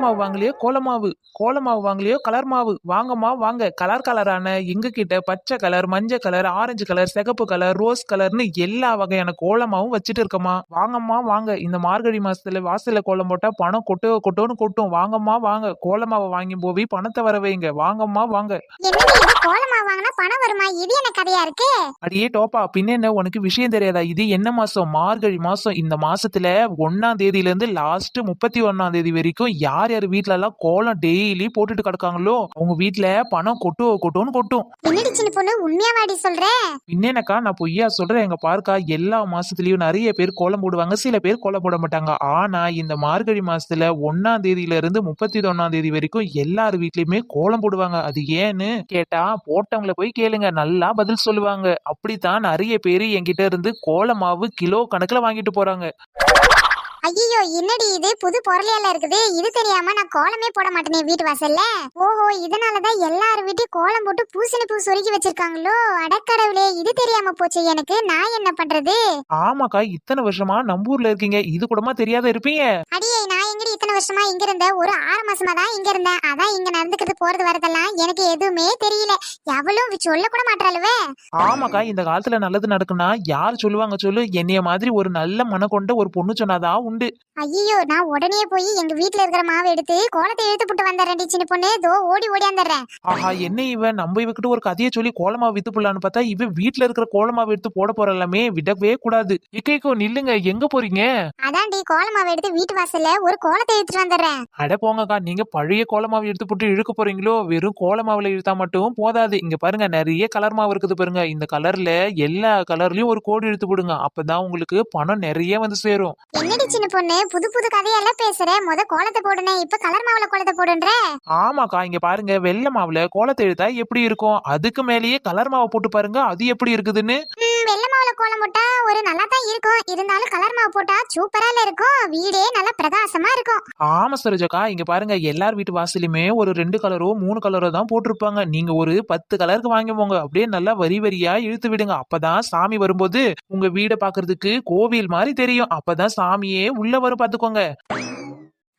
மாவு வாங்கலையோ கோலமாவு, கோலமாவு வாங்கலையோ கலர் மாவு, வாங்கம்மா வாங்க. கலர் கலரான எங்க கிட்ட பச்சை கலர், மஞ்சள் கலர், ஆரஞ்சு கலர், சிகப்பு கலர், ரோஸ் கலர்னு எல்லா வகையான கோலமாவும் வச்சுட்டு இருக்கமா. வாங்கம்மா வாங்க. இந்த மார்கழி மாசத்துல வாசல்ல கோலம் போட்டா பணம் கொட்டோன்னு கொட்டும். வாங்கம்மா வாங்க. கோலமாவை வாங்கி போய் பணத்தை வர வைங்க. வாங்கம்மா வாங்க. என்னடி இது கோலமா வாங்கினா பணம் வருமா? இது என்ன கதையா இருக்கு? அடியே டோப்பா, பின்ன என்ன உனக்கு விஷயம் தெரியாதா? இது என்ன மாசம்? மார்கழி மாசம். இந்த மாசத்துல 1ஆம் தேதியில இருந்து லாஸ்ட் 31ஆம் தேதி வரைக்கும் யார் யார் வீட்ல எல்லாம் கோலம் டெய்லி போட்டுட்டு கிடக்காங்களோ அவங்க வீட்ல பணம் கொட்டோன்னு கொட்டும். என்னடி சின்ன பொண்ணு, உண்மையாவாடி சொல்ற? என்னக்கா நான் பொய்யா சொல்றேன்? எங்க பாருக்கா, எல்லா மாசத்துலயும் நிறைய பேர் கோலம் போடுவாங்க, சில பேர் கோலம் போட மாட்டாங்க. ஆனா இந்த மார்கழி மாசத்துல 1ஆம் தேதியில இருந்து 31ஆம் தேதி வரைக்கும் எல்லார் வீட்லயுமே கோலம் போடுவாங்க. அது ஏன்னு கேட்டா போட்டவங்கள போய் கேளுங்க, நல்லா பதில் சொல்லுவாங்க. அப்படித்தான் நிறைய பேரு என்கிட்ட இருந்து கோலமாவு கிலோ கணக்குல வாங்கிட்டு போறாங்க. ஐயோ, என்னடி இது புது பொருளையெல்லாம் இருக்குது? இது தெரியாம நான் கோலமே போட மாட்டேனே வீட்டு வாசல்ல. ஓஹோ, இதனாலதான் எல்லாரும் வீட்டையும் கோலம் போட்டு பூசணி பூ சொருகி வச்சிருக்காங்களோ. அடக்கடவுளே, இது தெரியாம போச்சு எனக்கு. நான் என்ன பண்றது? ஆமாக்கா, இத்தனை வருஷமா நம்பூர்ல இருக்கீங்க, இது கூடமா தெரியாத இருப்பீங்க? அடியே, நான் எங்கடி இத்தனை வருஷமா இங்க இருந்தேன்? ஒரு 6 மாசமா தான் இங்க இருந்தேன். அதான் இங்க நடந்துக்கிறது போறது வரதெல்லாம் எனக்கு எதுவுமே தெரியல. எவ்வளவு சொல்ல கூட மாட்டாளுவே. ஆமாக்கா, இந்த காலத்துல நல்லது நடக்குன்னா யார் சொல்லுவாங்க சொல்லு? என்னைய மாதிரி ஒரு நல்ல மனம் கொண்ட ஒரு பொண்ணு சொன்னாதான் உண்டு. ஐயோ, நான் உடனே போய் எங்க வீட்டுல இருக்கிற மாவை எடுத்து கோலத்தை இழுத்து போட்டு வந்துடுறேன் சின்ன பொண்ணு. தோ ஓடி வந்துடுறேன். ஆஹா, என்ன இவன் நம்ம இவகிட்ட ஒரு கதையை சொல்லி கோலமாவை வித்து போடலான்னு பார்த்தா இவன் வீட்டுல இருக்கிற கோலமாவை எடுத்து போட போற எல்லாமே விடவே கூடாது. இக்கைக்கோ நில்லுங்க, எங்க போறீங்க? அதான்டி கோலமாவை எடுத்து வீட்டு வாசல்ல ஒரு கோலத்தை இழுத்துட்டு வந்துடுறேன். அட போங்கக்கா, நீங்க பழைய கோலமாவை எடுத்து போட்டு இழுக்க போறீங்களோ? வெறும் கோலமாவுல இழுத்தா மட்டும் போதாது. இங்க பாருங்க, நிறைய கலர் மாவு இருக்குது பாருங்க. இந்த கலர்ல எல்லா கலர்லயும் ஒரு கோடு இழுத்து போடுங்க. அப்பதான் உங்களுக்கு பணம் நிறைய வந்து சேரும். என்னடி சின்ன பொண்ணு, புது புது கதையெல்லாம் பேசுற? முத கோலத்தை போடுனே, இப்ப கலர் மாவுல கோலத்தை போடுன்ற? ஆமாக்கா, இங்க பாருங்க, வெள்ளை மாவுல கோலத்தை எழுத்தா எப்படி இருக்கும், அதுக்கு மேலேயே கலர் மாவை போட்டு பாருங்க அது எப்படி இருக்குதுன்னு. வெள்ளை மாவுல கோலம் போட்டா ஒரு நல்லா தான் இருக்கும். இருந்தாலும் கலர் மாவு போட்டா சூப்பரா இருக்கும். வீடே நல்லா பிரகாசமா இருக்கும். ஆமா சரோஜக்கா, இங்க பாருங்க, எல்லார் வீட்டு வாசலுமே ஒரு 2 கலரோ 3 கலரோ தான் போட்டிருப்பாங்க. நீங்க ஒரு 10 கலருக்கு வாங்கி போங்க. அப்படியே நல்லா வரி வரியா இழுத்து விடுங்க. அப்பதான் சாமி வரும்போது உங்க வீடை பாக்குறதுக்கு கோவில் மாதிரி தெரியும். அப்பதான் சாமியே உள்ள வரும், பாத்துக்கோங்க.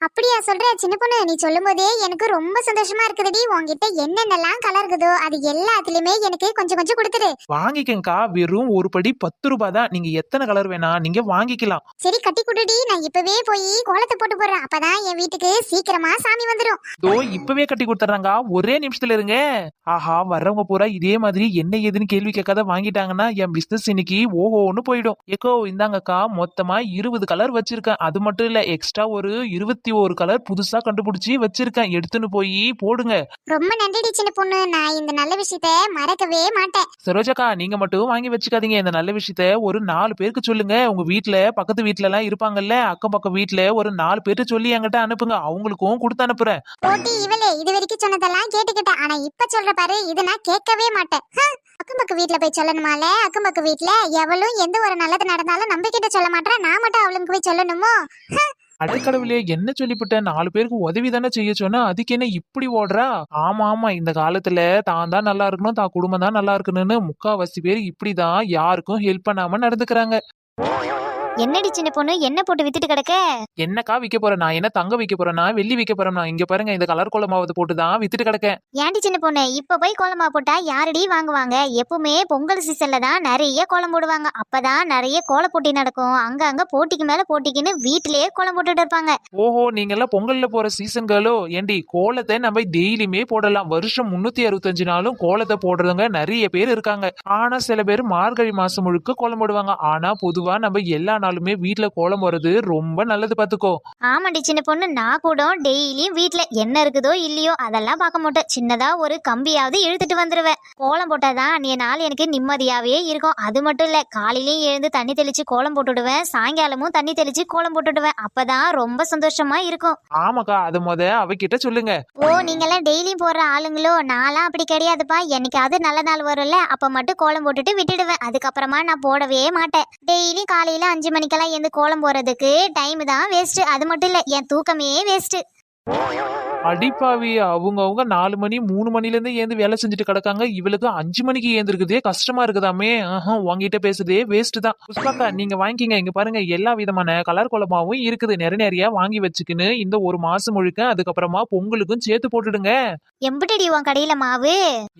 அப்படியா சொல்ற சின்ன பொண்ணு? நீ சொல்லும் போதே எனக்கு ரொம்ப சந்தோஷமா இருக்குதுடி. உன்கிட்ட என்னென்னலாம் கலர் இருக்குதோ அது எல்லாத்துலயுமே எனக்கு கொஞ்சம் கொஞ்சம் கொடுத்துரு. வாங்கிக்கங்கா, வெறும் ஒரு படி 10 ரூபாய் தான். நீங்க எத்தனை கலர் வேணா நீங்க வாங்கிக்கலாம். சரி, கட்டி குடுடி. நான் இப்பவே போய் கோலத்தை போட்டு போடுறேன். அப்பதான் என் வீட்டுக்கு சீக்கிரமா சாமி வந்துடும். தோ இப்பவே கட்டி கொடுத்துறாங்க, ஒரே நிமிஷத்துல இருங்க. ஆஹா, வர்றவங்க பூரா இதே மாதிரி என்ன ஏதுன்னு கேள்வி கேட்காத வாங்கிட்டாங்கன்னா என் பிசினஸ் இன்னைக்கு ஓஹோன்னு போயிடும். ஏக்கோ இந்தாங்கக்கா, மொத்தமா 20 கலர் வச்சிருக்கேன். அது மட்டும் இல்ல, எக்ஸ்ட்ரா ஒரு 21 கலர் புதுசா கண்டுபிடிச்சி வச்சிருக்கேன். எடுத்துன்னு போய் போடுங்க. ரொம்ப நன்றிடி சின்ன பொண்ணு. நான் இந்த நல்ல விஷயத்த மறக்கவே மாட்டேன். சரோஜக்கா, நீங்க மட்டும் வாங்கி வச்சுக்காதீங்க. இந்த நல்ல விஷயத்த ஒரு 4 பேருக்கு சொல்லுங்க. உங்க வீட்டுல பக்கத்து வீட்டுல எல்லாம் இருப்பாங்கல்ல, அக்கம் பக்கம் வீட்டுல ஒரு 4 பேருக்கு சொல்லி என்கிட்ட அனுப்புங்க. அவங்களுக்கும் கொடுத்து அனுப்புறேன். போட்டி இவளே, இது வரைக்கும் சொன்னதெல்லாம் கேட்டுக்கிட்டேன். ஆனா இப்ப சொல்ற பாரு, இது நான் கேட்கவே மாட்டேன். அக்கம் பக்கம் வீட்டுல போய் சொல்லணுமால? அக்கம் பக்கம் வீட்டுல எவளும் எந்த ஒரு நல்லது நடந்தாலும் நம்ம கிட்ட சொல்ல மாட்டேன். நான் மட்டும் அவளுக்கு போய் சொல்லணுமோ? அடைக்கடவுளே, என்ன சொல்லிவிட்டேன்? 4 பேருக்கு உதவி தானே செய்ய சொன்னா, அதுக்கு என்ன இப்படி ஓடுறா? ஆமா, இந்த காலத்துல தான் தான் நல்லா இருக்கணும், தான் குடும்பம் தான் நல்லா இருக்கணும்னு முக்காவாசி பேர் இப்படிதான் யாருக்கும் ஹெல்ப் பண்ணாம நடந்துக்கிறாங்க. என்னடி சின்ன பொண்ணு, என்ன போட்டு வித்துட்டு கிடக்க? என்னக்கா விக்க போறேன்? நான் என்ன தங்க விக்க போறேன்னா வெள்ளி விக்க போறேன்னா? இங்க பாருங்க, இந்த கலர் கோலமாவது போட்டுதான் வித்துட்டு கிடக்கேன். ஏன்டி சின்ன பொண்ணு, இப்ப போய் கோலமா போட்டா யாரடி வாங்குவாங்க? எப்பவுமே பொங்கல் சீசன்ல தான் நிறைய கோலம் போடுவாங்க. அப்பதான் நிறைய கோல போட்டி நடக்கும். அங்க போட்டிக்கு மேல போட்டிக்குன்னு வீட்டிலேயே கோலம் போட்டுட்டு இருப்பாங்க. ஓஹோ, நீங்க எல்லாம் பொங்கல்ல போற சீசன்களோ? ஏண்டி, கோலத்தை நம்ம டெய்லியுமே போடலாம். வருஷம் 365 நாளும் கோலத்தை போடுறவங்க நிறைய பேர் இருக்காங்க. ஆனா சில பேர் மார்கழி மாசம் முழுக்க கோலம் போடுவாங்க. ஆனா பொதுவா நம்ம எல்லா நாளுமே வீட்டுல கோலம் போறது ரொம்ப நல்லது, பாத்துக்கோ. ஆமாண்டி சின்ன பொண்ணு, நான் கூட டெய்லியும் வீட்டுல என்ன இருக்குதோ இல்லையோ அதெல்லாம் பார்க்க மாட்டேன். சின்னதா ஒரு கம்பியாவது இழுத்துட்டு வந்துருவேன். கோலம் போட்டாதான் அன்றைய நாள் எனக்கு நிம்மதியாவே இருக்கும். அது மட்டும் இல்ல, காலையிலயும் எழுந்து தண்ணி தெளிச்சு கோலம் போட்டுடுவேன், சாயங்காலமும் தண்ணி தெளிச்சு கோலம் போட்டுடுவேன். அப்பதான் ரொம்ப சந்தோஷமா இருக்கும். ஆமாக்கா, அது அவகிட்ட சொல்லுங்க. ஓ, நீங்கெல்லாம் டெய்லியும் போடுற ஆளுங்களோ? நான்லாம் அப்படி கிடையாதுப்பா. என்னைக்காவது நல்ல நாள் வரும்ல, அப்ப மட்டும் கோலம் போட்டுட்டு விட்டுடுவேன். அதுக்கப்புறமா நான் போடவே மாட்டேன். டெய்லி காலையில 5 மணிக்கெல்லாம் எழுந்து கோலம் போறதுக்கு டைம் தான் வேஸ்ட். அது மட்டும் இல்ல, என் தூக்கமே வேஸ்ட். அடிப்பாவி, அவங்க 4 மணி 3 மணில இருந்து ஏந்து வேலை செஞ்சுட்டு கிடக்காங்க. இவளுக்கு 5 மணிக்கு ஏந்திருக்குதே கஷ்டமா இருக்குதாமே. உங்ககிட்ட பேசுதே வேஸ்ட் தான். புஷ்பாக்கா நீங்க வாங்கிக்கிங்க. இங்க பாருங்க எல்லா விதமான கலர் கோலமாவும் இருக்குது. நிறைய வாங்கி வச்சுக்கின்னு இந்த ஒரு மாசம் முழுக்க அதுக்கப்புறமா பொங்கலுக்கும் சேர்த்து போட்டுடுங்க. எம்பிட்டடி உன் கடையில மாவு?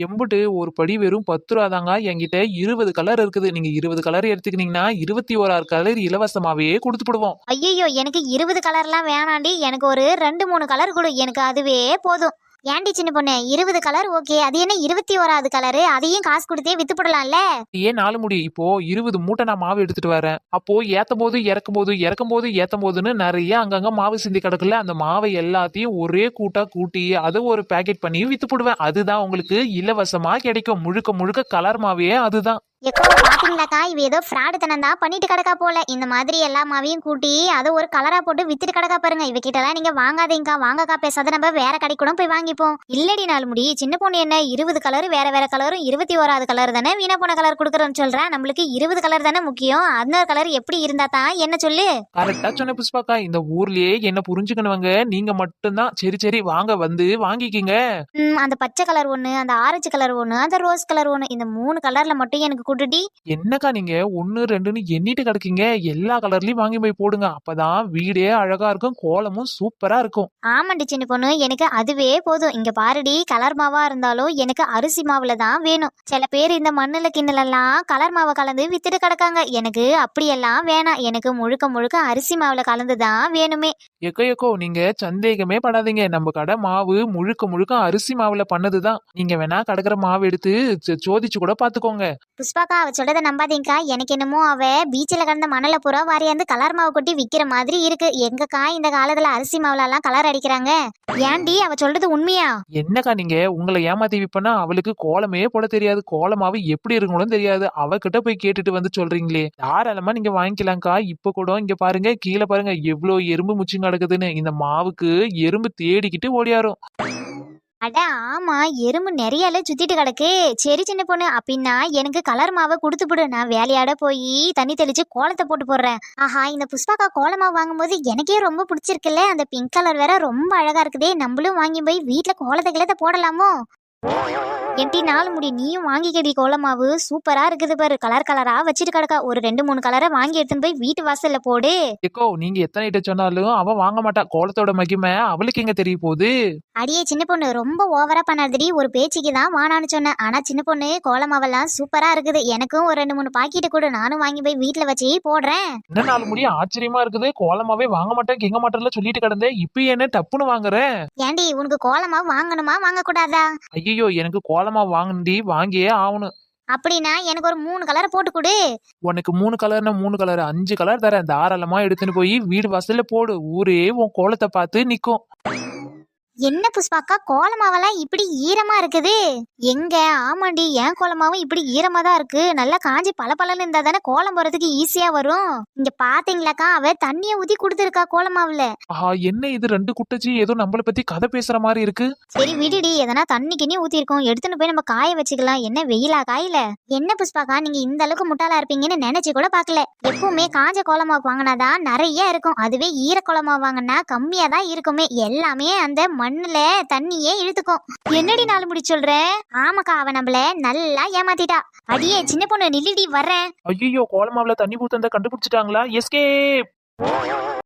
எம்புட்டு ஒரு படி வெறும் 10 ரூபா தாங்க. என்கிட்ட 20 கலர் இருக்குது. நீங்க 20 கலர் எடுத்துக்கினீங்கன்னா 21 கலர் இலவசமாவே கொடுத்துடுவோம். ஐயோ, எனக்கு 20 கலர்லாம் வேணாண்டி, எனக்கு ஒரு 2-3 கலர் கொடு, எனக்கு அதுவே போதும். ஏன்டி சின்ன பொண்ணு, 20 கலர் ஓகே, அது என்ன 21வது கலரு? அதையும் காசு கொடுத்தே வித்து போடலாம்ல. ஏன் 4 முடி இப்போ 20 மூட்டை நான் மாவு எடுத்துட்டு வரேன். அப்போ ஏத்தும் போது இறக்கும் போது ஏத்தும் போதுன்னு நிறைய அங்கங்க மாவு சிந்தி கிடக்குல. அந்த மாவை எல்லாத்தையும் ஒரே கூட்டா கூட்டி அதை ஒரு பேக்கெட் பண்ணி வித்து போடுவேன். அதுதான் உங்களுக்கு இலவசமா கிடைக்கும். முழுக்க கலர் மாவே அதுதான். எக்கோ பாத்தீங்களாக்கா, இவ ஏதோ ஃப்ராடு தனம் தான் பண்ணிட்டு கிடக்கா போல. இந்த மாதிரி எல்லா மாவையும் கூட்டி அதை ஒரு கலரா போட்டு வித்துட்டு கிடக்கா பாருங்க. இவகிட்ட எல்லாம் நீங்க வாங்காதீங்கக்கா, வாங்கக்கா, பேசாத நம்ம வேற கடை கூட போய் வாங்கிப்போம். இல்லடி நாள் முடி, சின்ன பொண்ணு என்ன 20 கலர் வேற கலரும் 21வது கலர் தானே வீணா போன கலர் கொடுக்குறோன்னு சொல்றேன். நம்மளுக்கு 20 கலர் தானே முக்கியம். அந்த கலர் எப்படி இருந்தா தான் என்ன சொல்லு. கரெக்டா சொன்ன புஷ்பாக்கா. இந்த ஊர்லயே என்ன புரிஞ்சுக்கணுவங்க நீங்க மட்டும்தான். சரி வாங்க வந்து வாங்கிக்கிங்க. அந்த பச்சை கலர் ஒண்ணு, அந்த ஆரஞ்சு கலர் ஒண்ணு, அந்த ரோஸ் கலர் ஒண்ணு, இந்த 3 கலர்ல மட்டும் எனக்கு குடுடி. என்னக்கா நீங்க 1 2ன்னு எண்ணிட்டு கிடக்கீங்க? எல்லா கலர்லயும் வாங்கி போய் போடுங்க. அப்பதான் வீடே அழகா இருக்கும், கோலமும் சூப்பரா இருக்கும். ஆமாண்டி சின்ன பொண்ணு, எனக்கு அதுவே போதும். இங்க பாருடி, கலர் மாவா இருந்தாலும் எனக்கு அரிசி மாவுல தான் வேணும். சில பேர் இந்த மண்ணுல கிண்ணலாம் கலர் மாவை கலந்து வித்துட்டு கிடக்காங்க. எனக்கு அப்படியெல்லாம் வேணாம். எனக்கு முழுக்க அரிசி மாவுல கலந்துதான் வேணுமே. எக்கோ நீங்க சந்தேகமே படாதீங்க. நம்ம கடை மாவு முழுக்க அரிசி மாவுல பண்ணதுதான். நீங்க வேணா கிடக்குற மாவு எடுத்து சோதிச்சு கூட பாத்துக்கோங்க. புஷ்பாக்கா, அவ சொல்றத நம்பாதீங்கக்கா. எனக்கு என்னமோ அவ பீச்சில் கடந்த மணல புறா வாரியாந்து கலர் மாவு கொட்டி விக்கிற மாதிரி இருக்கு. எங்கக்கா இந்த காலத்துல அரிசி மாவுல எல்லாம் கலர் அடிக்கிறாங்க? ஏன்டி அவ சொல்றது உண்மையா? என்னக்கா நீங்க உங்களை ஏமாத்தி விப்பனா? அவளுக்கு கோலமே போட தெரியாது, கோலமாவு எப்படி இருக்கணும் தெரியாது. அவகிட்ட போய் கேட்டுட்டு வந்து சொல்றீங்களே. தாராளமா நீங்க வாங்கிக்கலாம்க்கா. இப்ப கூட இங்க பாருங்க, கீழே பாருங்க எவ்வளவு எறும்பு முச்சிங்க கிடக்குதுன்னு. இந்த மாவுக்கு எறும்பு தேடிக்கிட்டு ஓடியாரும். அட ஆமா, எறும்பு நிறைய சுத்திட்டு கிடக்கு. சரி சின்ன பொண்ணு, அப்படின்னா எனக்கு கலர் மாவை கொடுத்துவிடு. நான் வேலையாட போய் தண்ணி தெளிச்சு கோலத்தை போட்டு போடுறேன். ஆஹா, இந்த புஷ்பாக்கா கோலமாவு வாங்கும்போது எனக்கே ரொம்ப பிடிச்சிருக்குல்ல. அந்த பிங்க் கலர் வேற ரொம்ப அழகா இருக்குதே. நம்மளும் வாங்கி போய் வீட்டுல கோலத்தை கிளத்த போடலாமோ? என்டி 4 முடி, நீயும் வாங்கிக்கடி கோலமாவு. சூப்பரா இருக்குது பாரு, கலரா வச்சிட்டு கிடக்கா. ஒரு 2-3 கலரை வாங்கி எடுத்துன்னு போய் வீட்டு வாசல்ல போடு. எக்கோ நீங்க எத்தனை கிட்ட சொன்னாலும் அவ வாங்க மாட்டா. கோலத்தோட மகிமை அவளுக்கு எங்க தெரிய போகுது? அடியே சின்ன பொண்ணு, ரொம்ப ஓவரா பண்ணாதடி. ஒரு பேச்சுக்கு தான் வானான்னு சொன்னேன். ஆனா சின்ன பொண்ணு, கோலமாவெல்லாம் சூப்பரா இருக்குது. எனக்கும் ஒரு 2-3 பாக்கெட்டு கொடு, நானும் வாங்கி போய் வீட்டுல வச்சு போடுறேன். என்ன 4 முடி ஆச்சரியமா இருக்குது. கோலமாவே வாங்க மாட்டேன் கெங்க மாட்டேன்ல சொல்லிட்டு கிடந்தேன். இப்ப என்ன டப்புன்னு வாங்குற? ஏண்டி, உனக்கு கோலமாவு வாங்கணுமா வாங்க கூடாதா? ஐயோ எனக்கு கோலமா வாங்கண்டி, வாங்கியே ஆகணும். அப்படின்னா எனக்கு ஒரு 3 கலரை போட்டு கொடு. உனக்கு 3 கலர்னா 3 கலர் 5 கலர் தரேன். தாராளமா எடுத்துன்னு போய் வீடு வாசல்ல போடு. ஊரே உன் கோலத்தை பார்த்து நிக்கும். என்ன புஷ்பாக்கா, கோலமாவெல்லாம் இப்படி ஈரமா இருக்குது? எங்க? ஆமாண்டி, ஏன் கோலமாவும் இப்படி ஈரமா தான் இருக்கு. நல்லா காஞ்சி பளபளன்னு இருந்தா தானே கோலம் போறதுக்கு ஈஸியா வரும். இங்க பாத்தீங்களாக்கா, அவ தண்ணிய ஊத்தி கொடுத்துருக்கா கோலமாவுல. என்ன இது 2 குட்டச்சி ஏதோ நம்மள பத்தி கதை பேசுற மாதிரி இருக்கு. சரி விடுடி, எதனா தண்ணி கிண்ணி ஊத்தி இருக்கோம், எடுத்துன்னு போய் நம்ம காய வச்சுக்கலாம். என்ன வெயிலா காயில? என்ன புஷ்பாக்கா, நீங்க இந்த அளவுக்கு முட்டாளா இருப்பீங்கன்னு நினைச்சு கூட பாக்கல. எப்பவுமே காஞ்ச கோலமாவு வாங்கினாதான் நிறைய இருக்கும். அதுவே ஈர கோலமாவு வாங்கினா கம்மியா தான் இருக்குமே. எல்லாமே அந்த மண்ணுல தண்ணியே இழுத்துக்கும். என்னடி 4 முடி சொல்ற? ஆமாக்கா, அவ நம்மள நல்லா ஏமாத்திட்டா. அடியே சின்ன பொண்ணு நில்லுடி, வர்றேன். ஐயோ கோலமாவுல தண்ணி ஊத்தந்த கண்டுபிடிச்சிட்டாங்களா? எஸ்கேப்.